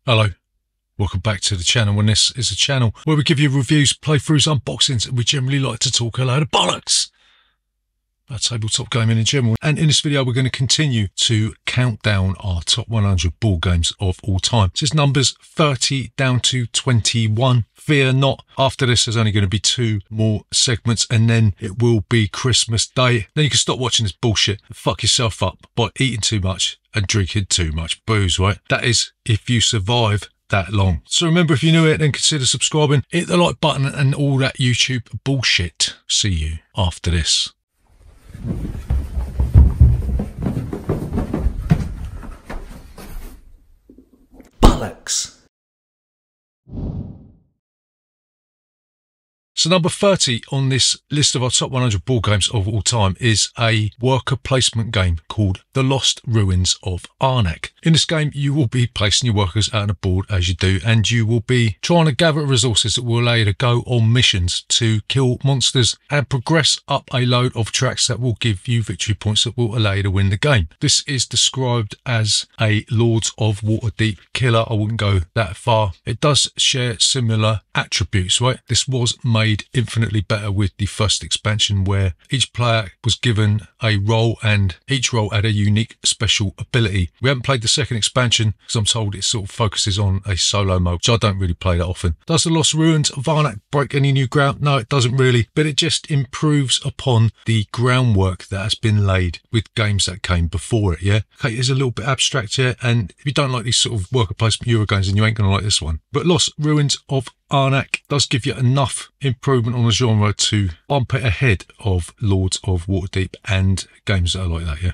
Hello, welcome back to the channel, and this is a channel where we give you reviews, playthroughs, unboxings, and we generally like to talk a load of bollocks about tabletop gaming in general. And in this video we're going to continue to count down our top 100 board games of all time. This is numbers 30 down to 21. Fear not, after this there's only going to be 2 more segments and then it will be Christmas Day. Then you can stop watching this bullshit and fuck yourself up by eating too much and drinking too much booze, right? That is if you survive that long. So remember, if you're new here, then consider subscribing, hit the like button and all that YouTube bullshit. See you after this. Bollocks. So number 30 on this list of our top 100 board games of all time is a worker placement game called The Lost Ruins of Arnak. In this game, you will be placing your workers out on a board as you do, and you will be trying to gather resources that will allow you to go on missions to kill monsters and progress up a load of tracks that will give you victory points that will allow you to win the game. This is described as a Lords of Waterdeep killer. I wouldn't go that far. It does share similar attributes, right? This was made infinitely better with the first expansion, where each player was given a role and each role had a unique special ability. We haven't played the second expansion because I'm told it sort of focuses on a solo mode, which I don't really play that often. Does The Lost Ruins of Arnak break any new ground? No, it doesn't really, but it just improves upon the groundwork that has been laid with games that came before it. Yeah, okay, it's a little bit abstract here, and if you don't like these sort of worker placement Euro games, then you ain't gonna like this one. But Lost Ruins of Arnak does give you enough improvement on the genre to bump it ahead of Lords of Waterdeep and games that are like that, yeah.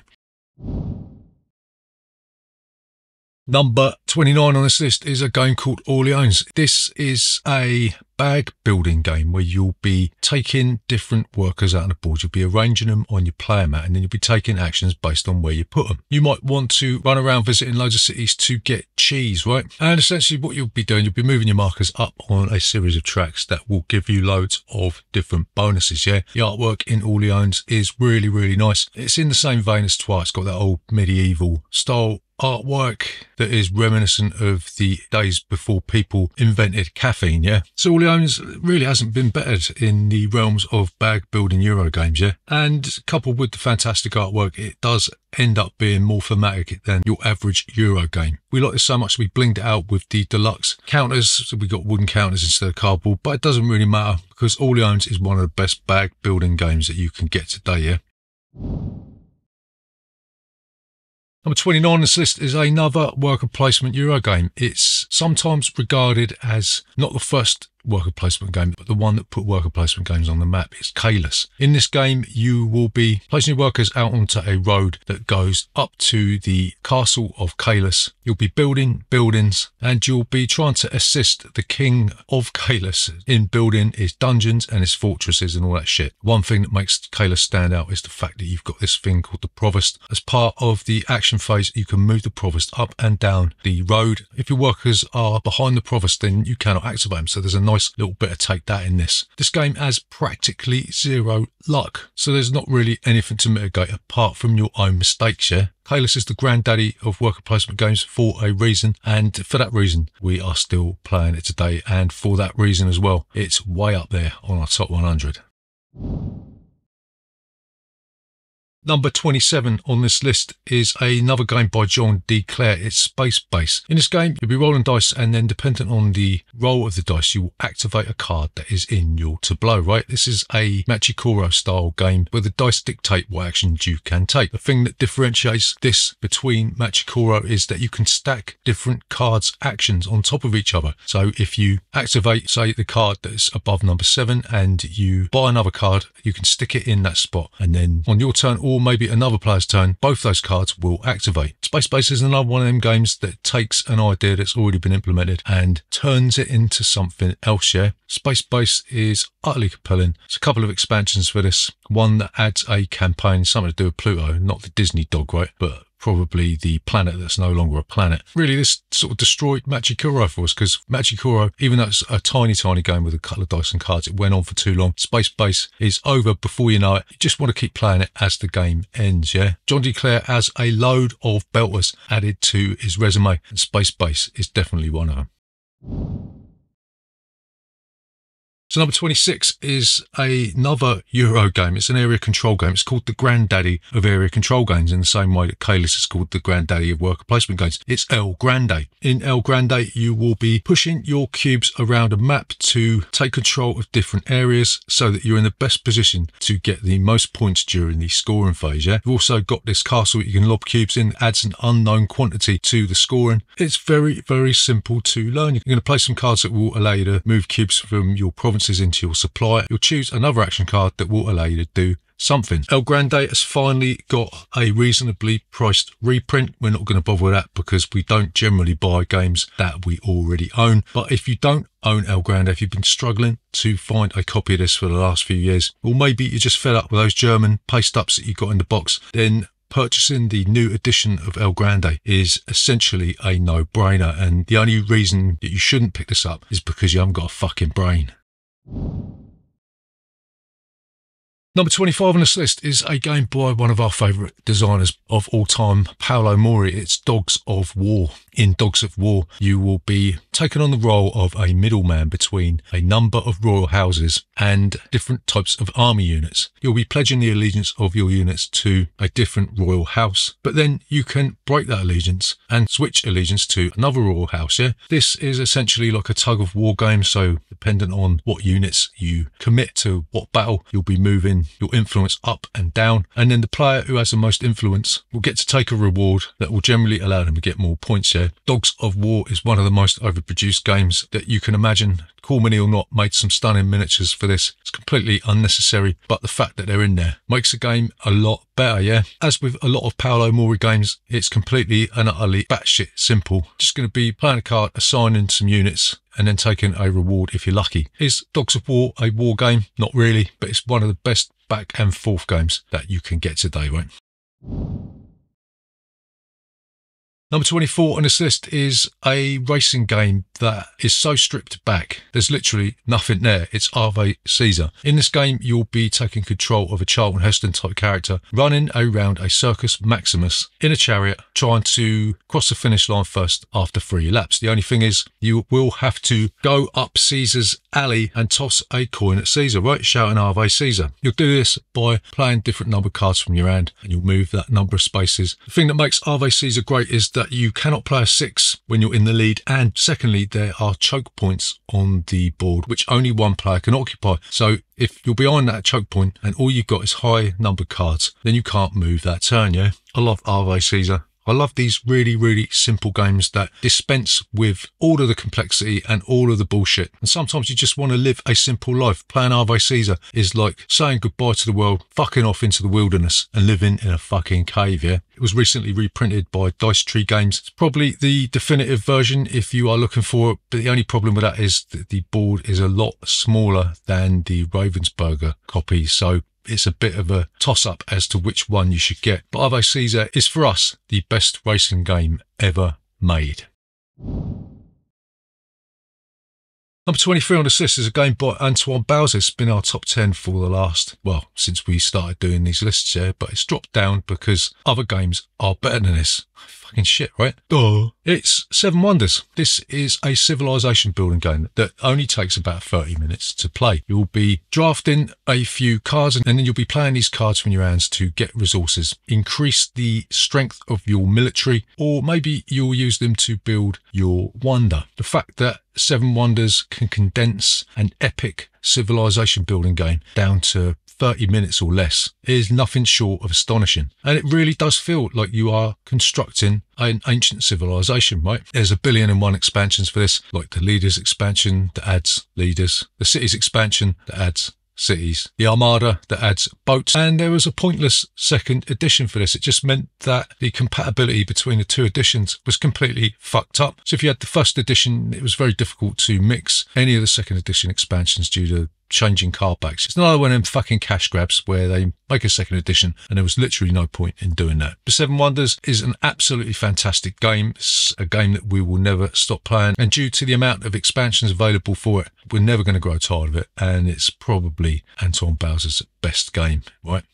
Number 29 on this list is a game called Orleans. This is a bag building game where you'll be taking different workers out on the board. You'll be arranging them on your player mat, and then you'll be taking actions based on where you put them. You might want to run around visiting loads of cities to get cheese, right? And essentially what you'll be doing, you'll be moving your markers up on a series of tracks that will give you loads of different bonuses, yeah? The artwork in Orleans is really, really nice. It's in the same vein as Twilight. It's got that old medieval style artwork that is reminiscent of the days before people invented caffeine, yeah? So Orleans really hasn't been bettered in the realms of bag building Euro games, yeah? And coupled with the fantastic artwork, it does end up being more thematic than your average Euro game. We like this so much we blinged it out with the deluxe counters. So we got wooden counters instead of cardboard, but it doesn't really matter because Orleans is one of the best bag building games that you can get today, yeah? Number 29 on this list is another worker placement Euro game. It's sometimes regarded as not the first worker placement game, but the one that put worker placement games on the map. It's Kalis. In this game, you will be placing your workers out onto a road that goes up to the castle of Kalis. You'll be building buildings and you'll be trying to assist the king of Kalis in building his dungeons and his fortresses and all that shit. One thing that makes Kalis stand out is the fact that you've got this thing called the Provost. As part of the action phase, you can move the Provost up and down the road. If your workers are behind the Provost, then you cannot activate them. So there's a nice little bit of take that in this. This game has practically zero luck, so there's not really anything to mitigate apart from your own mistakes, yeah? Kalis is the granddaddy of worker placement games for a reason, and for that reason we are still playing it today, and for that reason as well it's way up there on our top 100. Number 27 on this list is another game by John D. Clare. It's Space Base. In this game, you'll be rolling dice, and then dependent on the roll of the dice, you will activate a card that is in your tableau, right? This is a Machikoro style game where the dice dictate what actions you can take. The thing that differentiates this between Machikoro is that you can stack different cards' actions on top of each other. So if you activate, say, the card that's above number 7 and you buy another card, you can stick it in that spot, and then on your turn, or maybe another player's turn, both those cards will activate. Space Base is another one of them games that takes an idea that's already been implemented and turns it into something else, yeah? Space Base is utterly compelling. There's a couple of expansions for this. One that adds a campaign, something to do with Pluto, not the Disney dog, right? But probably the planet that's no longer a planet. Really, this sort of destroyed Machikoro for us, because Machikoro, even though it's a tiny game with a couple of dice and cards, it went on for too long. Space Base is over before you know it. You just want to keep playing it as the game ends, yeah? John Declare has a load of belters added to his resume, and Space Base is definitely one of them. So number 26 is another Euro game. It's an area control game. It's called the granddaddy of area control games, in the same way that Caylus is called the granddaddy of worker placement games. It's El Grande. In El Grande, you will be pushing your cubes around a map to take control of different areas so that you're in the best position to get the most points during the scoring phase, yeah? You've also got this castle that you can lob cubes in, adds an unknown quantity to the scoring. It's very, very simple to learn. You're going to play some cards that will allow you to move cubes from your provinces into your supply. You'll choose another action card that will allow you to do something. El Grande has finally got a reasonably priced reprint. We're not going to bother with that because we don't generally buy games that we already own. But if you don't own El Grande, if you've been struggling to find a copy of this for the last few years, or maybe you're just fed up with those German paste-ups that you got in the box, then purchasing the new edition of El Grande is essentially a no-brainer. And the only reason that you shouldn't pick this up is because you haven't got a fucking brain. Number 25 on this list is a game by one of our favourite designers of all time, Paolo Mori. It's Dogs of War. In Dogs of War, you will be taking on the role of a middleman between a number of royal houses and different types of army units. You'll be pledging the allegiance of your units to a different royal house, but then you can break that allegiance and switch allegiance to another royal house, yeah? This is essentially like a tug of war game, so dependent on what units you commit to what battle, you'll be moving your influence up and down, and then the player who has the most influence will get to take a reward that will generally allow them to get more points, yeah? Dogs of War is one of the most overproduced games that you can imagine. Cormany or not made some stunning miniatures for this. It's completely unnecessary, but the fact that they're in there makes the game a lot better, yeah? As with a lot of Paolo Mori games, it's completely and utterly batshit simple. Just going to be playing a card, assigning some units, and then taking a reward if you're lucky. Is Dogs of War a war game? Not really, but it's one of the best back and forth games that you can get today, right? Number 24 on this list is a racing game that is so stripped back. There's literally nothing there. It's Ave Caesar. In this game, you'll be taking control of a Charlton Heston type character, running around a Circus Maximus in a chariot, trying to cross the finish line first after 3 laps. The only thing is, you will have to go up Caesar's alley and toss a coin at Caesar, right? Shouting Ave Caesar. You'll do this by playing different number cards from your hand, and you'll move that number of spaces. The thing that makes Ave Caesar great is that you cannot play a 6 when you're in the lead, and secondly, there are choke points on the board which only one player can occupy. So if you're behind that choke point and all you've got is high numbered cards, then you can't move that turn, yeah? I love Ave Caesar. I love these really, really simple games that dispense with all of the complexity and all of the bullshit. And sometimes you just want to live a simple life. Playing Ave Caesar is like saying goodbye to the world, fucking off into the wilderness and living in a fucking cave, yeah? It was recently reprinted by Dice Tree Games. It's probably the definitive version if you are looking for it, but the only problem with that is that the board is a lot smaller than the Ravensburger copy, so it's a bit of a toss-up as to which one you should get. But Ave Caesar is, for us, the best racing game ever made. Number 23 on this list is a game by Antoine Bowser. It's been our top 10 for the last, well, since we started doing these lists, yeah, but it's dropped down because other games are better than this. Fucking shit, right? Duh. It's Seven Wonders. This is a civilization building game that only takes about 30 minutes to play. You'll be drafting a few cards and then you'll be playing these cards from your hands to get resources, increase the strength of your military, or maybe you'll use them to build your wonder. The fact that Seven Wonders can condense an epic civilization building game down to 30 minutes or less is nothing short of astonishing. And it really does feel like you are constructing an ancient civilization, right? There's 1,000,000,001 expansions for this, like the Leaders expansion that adds leaders, the Cities expansion that adds cities, the Armada that adds boats, and there was a pointless second edition for this. It just meant that the compatibility between the two editions was completely fucked up. So if you had the first edition, it was very difficult to mix any of the second edition expansions due to changing card backs. It's another one of them fucking cash grabs where they make a second edition and there was literally no point in doing that. The Seven Wonders is an absolutely fantastic game. It's a game that we will never stop playing, and due to the amount of expansions available for it, we're never going to grow tired of it, and it's probably Antoine Bowser's best game, right?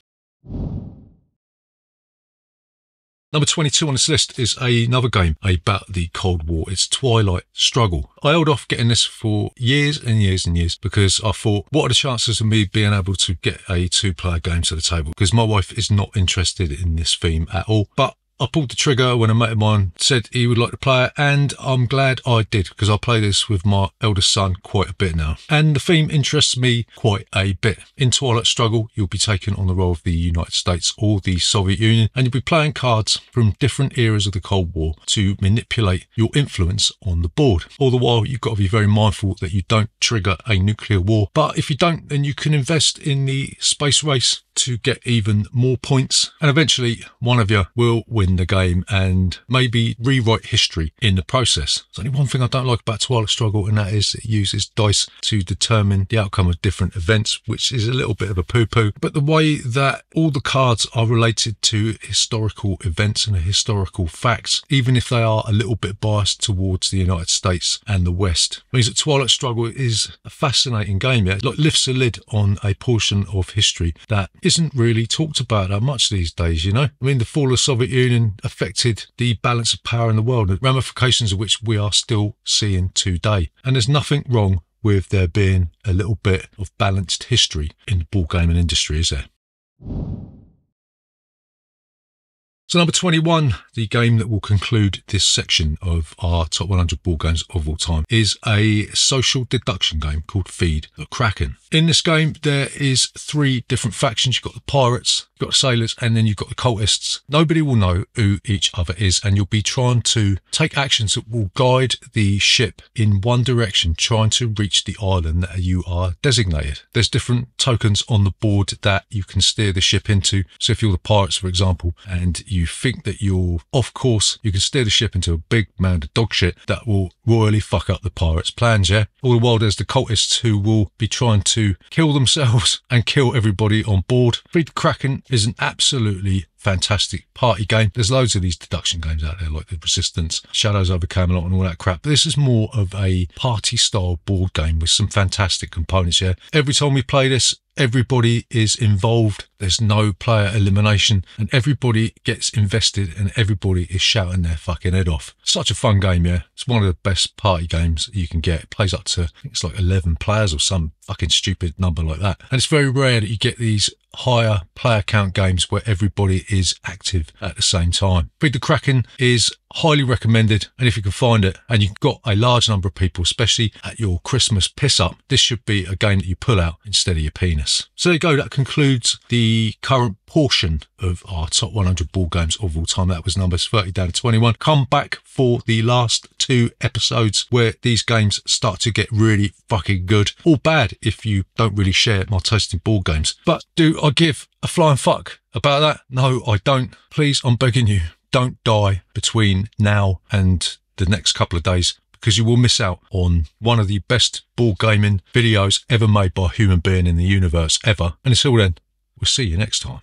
Number 22 on this list is another game about the Cold War. It's Twilight Struggle. I held off getting this for years and years and years because I thought, what are the chances of me being able to get a two-player game to the table? Because my wife is not interested in this theme at all. But I pulled the trigger when a mate of mine said he would like to play it, and I'm glad I did, because I play this with my eldest son quite a bit now. And the theme interests me quite a bit. In Twilight Struggle, you'll be taken on the role of the United States or the Soviet Union, and you'll be playing cards from different eras of the Cold War to manipulate your influence on the board. All the while, you've got to be very mindful that you don't trigger a nuclear war. But if you don't, then you can invest in the space race to get even more points, and eventually one of you will win the game and maybe rewrite history in the process. There's only one thing I don't like about Twilight Struggle, and that is it uses dice to determine the outcome of different events, which is a little bit of a poo-poo. But the way that all the cards are related to historical events and historical facts, even if they are a little bit biased towards the United States and the West, means that Twilight Struggle is a fascinating game. Yeah, it like lifts a lid on a portion of history that isn't really talked about that much these days, you know? I mean, the fall of the Soviet Union affected the balance of power in the world, the ramifications of which we are still seeing today. And there's nothing wrong with there being a little bit of balanced history in the board gaming industry, is there? So number 21, the game that will conclude this section of our top 100 board games of all time, is a social deduction game called Feed the Kraken. In this game, there is 3 different factions. You've got the pirates, you've got the sailors, and then you've got the cultists. Nobody will know who each other is, and you'll be trying to take actions that will guide the ship in one direction, trying to reach the island that you are designated. There's different tokens on the board that you can steer the ship into. So if you're the pirates, for example, and you think that you're off course, you can steer the ship into a big mound of dog shit that will royally fuck up the pirates' plans, yeah? All the while, there's the cultists who will be trying to kill themselves and kill everybody on board. Feed the Kraken is an absolutely fantastic party game. There's loads of these deduction games out there, like the Resistance, Shadows over Camelot and all that crap. But this is more of a party style board game with some fantastic components here. Every time we play this, everybody is involved. There's no player elimination, and everybody gets invested and everybody is shouting their fucking head off. Such a fun game, yeah. It's one of the best party games you can get. It plays up to, I think it's like 11 players or some fucking stupid number like that. And it's very rare that you get these higher player count games where everybody is active at the same time. Feed the Kraken is highly recommended, and if you can find it and you've got a large number of people, especially at your Christmas piss up, this should be a game that you pull out instead of your penis. So there you go, that concludes the current portion of our top 100 board games of all time. That was numbers 30 down to 21. Come back for the last 2 episodes where these games start to get really fucking good, or bad if you don't really share my taste in board games. But do I give a flying fuck about that? No, I don't. Please, I'm begging you, don't die between now and the next couple of days, because you will miss out on one of the best board gaming videos ever made by a human being in the universe ever. And until then, we'll see you next time.